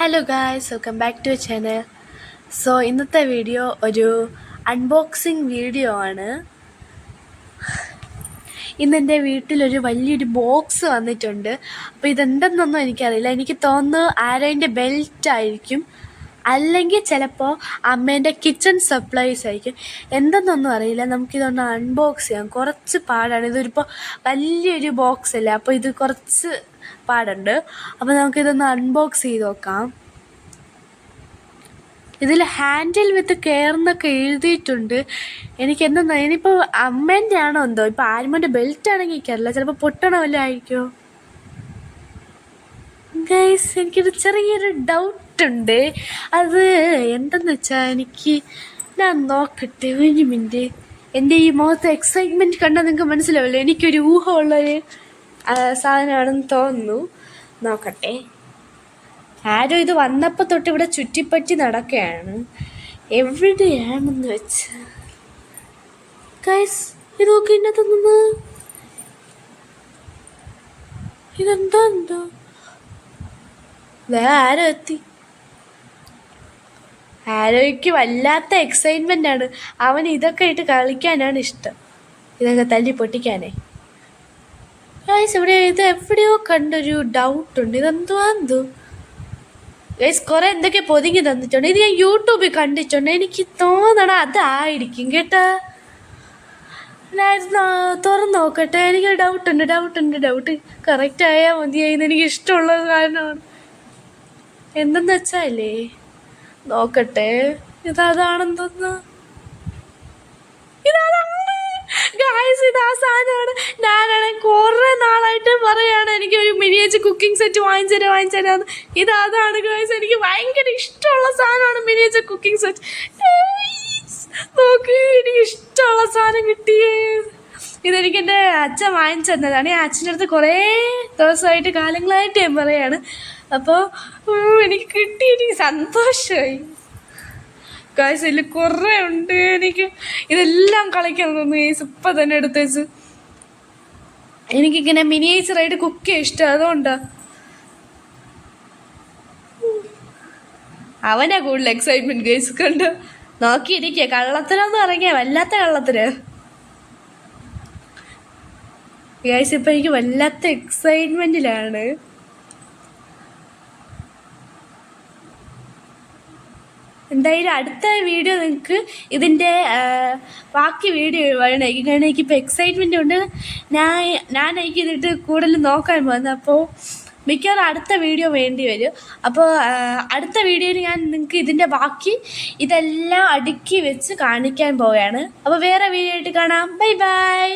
Hello guys, welcome back to channel. ഇന്നത്തെ video ഒരു unboxing video ആണ്. ഇന്നെൻ്റെ വീട്ടിലൊരു വലിയൊരു ബോക്സ് വന്നിട്ടുണ്ട്. അപ്പോൾ ഇതെന്തെന്നൊന്നും എനിക്കറിയില്ല. എനിക്ക് തോന്നുന്നു ആരോൻ്റെ ബെൽറ്റ് ആയിരിക്കും, അല്ലെങ്കിൽ ചിലപ്പോൾ അമ്മേൻ്റെ കിച്ചൺ സപ്ലൈസ് ആയിരിക്കും. എന്തെന്നൊന്നും അറിയില്ല. നമുക്കിതൊന്ന് അൺബോക്സ് ചെയ്യാം. കുറച്ച് പാടാണ്. ഇതൊരിപ്പോൾ വലിയൊരു ബോക്സ് അല്ലേ, അപ്പോൾ ഇത് കുറച്ച് പാടുണ്ട്. അപ്പോൾ നമുക്കിതൊന്ന് അൺബോക്സ് ചെയ്ത് നോക്കാം. ഇതിൽ ഹാൻഡിൽ വിത്ത് കെയർ എന്നൊക്കെ എഴുതിയിട്ടുണ്ട്. എനിക്ക് എന്തെന്നാ, ഇനിയിപ്പോൾ അമ്മേൻ്റെ ആണോ എന്തോ. ഇപ്പോൾ ആൽമോൻ്റെ ബെൽറ്റ് ആണെങ്കിൽ എനിക്കറിയില്ല, ചിലപ്പോൾ പൊട്ടണ വല്ലതും ആയിരിക്കുമോ. ഗൈസ്, എനിക്കൊരു ചെറിയൊരു ഡൗട്ടുണ്ട്. അത് എന്തെന്ന് വെച്ചാൽ ഞാൻ നോക്കട്ടെ ഒരു മിനിറ്റ്. എൻ്റെ ഈ മുഖത്ത് എക്സൈറ്റ്മെൻറ്റ് കണ്ടാൽ നിങ്ങൾക്ക് മനസ്സിലാവില്ല. എനിക്കൊരു ഊഹമുള്ളൊരു സാധനമാണെന്ന് തോന്നുന്നു. നോക്കട്ടെ. ആരോ ഇത് വന്നപ്പോൾ തൊട്ട് ഇവിടെ ചുറ്റിപ്പറ്റി നടക്കുകയാണ്. എവിടെയാണെന്ന് വെച്ചാൽ ഗൈസ്, ഇത് നോക്കി. ഇന്നത്തെ ഇതെന്തോ ആരോ എത്തി. ആരോയ്ക്ക് വല്ലാത്ത എക്സൈറ്റ്മെൻ്റ് ആണ്. അവന് ഇതൊക്കെ ഇട്ട് കളിക്കാനാണ് ഇഷ്ടം, ഇതൊക്കെ തല്ലി പൊട്ടിക്കാനേ. ഗൈസ്, ഇത് എവിടെയോ കണ്ടൊരു ഡൗട്ടുണ്ട്. എന്തോ ഗൈസ്, കുറെ എന്തൊക്കെ പൊതിങ്ങി തന്നിട്ടുണ്ട്. ഇത് ഞാൻ യൂട്യൂബിൽ കണ്ടിട്ടുണ്ട്. എനിക്ക് തോന്നണം അതായിരിക്കും കേട്ടാ. ഞാൻ തുറന്ന് നോക്കട്ടെ. എനിക്ക് ഡൗട്ട് കറക്റ്റ് ആയാൽ മതിയായിരുന്നു. എനിക്ക് ഇഷ്ടമുള്ള കാരണമാണ്. എന്തെന്ന് വെച്ചാലേ, നോക്കട്ടെ. ഇതാണെന്ന് തോന്നുന്നു. ഗായ്സ്, ഇത് ആ സാധനമാണ്. ഞാനാണെങ്കിൽ കുറേ നാളായിട്ട് പറയാണ് എനിക്കൊരു മിനിയേച്ചർ കുക്കിംഗ് സെറ്റ് വാങ്ങിച്ചു. ഇതാണ് ഗായ്സ്, എനിക്ക് ഭയങ്കര ഇഷ്ടമുള്ള സാധനമാണ് മിനിയേച്ചർ കുക്കിംഗ് സെറ്റ്. നോക്കി, എനിക്ക് ഇഷ്ടമുള്ള സാധനം കിട്ടിയേ. ഇതെനിക്ക് എൻ്റെ അച്ഛൻ വാങ്ങിച്ചു തന്നതാണ്. ഞാൻ അച്ഛൻ്റെ അടുത്ത് കുറേ ദിവസമായിട്ട് കാലങ്ങളായിട്ട് ഞാൻ പറയാണ്. അപ്പോൾ എനിക്ക് കിട്ടി, എനിക്ക് സന്തോഷമായി. ഗൈസ്, ഇതിൽ കുറേ ഉണ്ട്. എനിക്ക് ഇതെല്ലാം കളിക്കാൻ തോന്നുന്നു ഗൈസ്. ഇപ്പം തന്നെ എടുത്ത് വെച്ച് എനിക്കിങ്ങനെ മിനിയേച്ചറായിട്ട് കുക്ക് ചെയ്യാൻ ഇഷ്ടം. അതുകൊണ്ടാണ്. അവനാ കൂടുതൽ എക്സൈറ്റ്മെൻറ്റ് ഗൈസ്. കണ്ട് നോക്കിയിരിക്കുക. കള്ളത്തരമൊന്നും ഇറങ്ങിയ വല്ലാത്ത കള്ളത്തര ഗൈസ്. ഇപ്പം എനിക്ക് വല്ലാത്ത എക്സൈറ്റ്മെൻറ്റിലാണ്. എന്തായാലും അടുത്ത വീഡിയോ നിങ്ങൾക്ക് ഇതിൻ്റെ ബാക്കി വീഡിയോ വേണമായിരിക്കും. കാരണം എനിക്കിപ്പോൾ എക്സൈറ്റ്മെൻ്റ് ഉണ്ട്. ഞാൻ എനിക്കിതിട്ട് കൂടുതൽ നോക്കാൻ പോകുന്നത്. അപ്പോൾ മിക്കവാറും അടുത്ത വീഡിയോ വേണ്ടി വരും. അപ്പോൾ അടുത്ത വീഡിയോയിൽ ഞാൻ നിങ്ങൾക്ക് ഇതിൻ്റെ ബാക്കി ഇതെല്ലാം അടുക്കി വെച്ച് കാണിക്കാൻ പോവുകയാണ്. അപ്പോൾ വേറെ വീഡിയോ ആയിട്ട് കാണാം. Bye bye.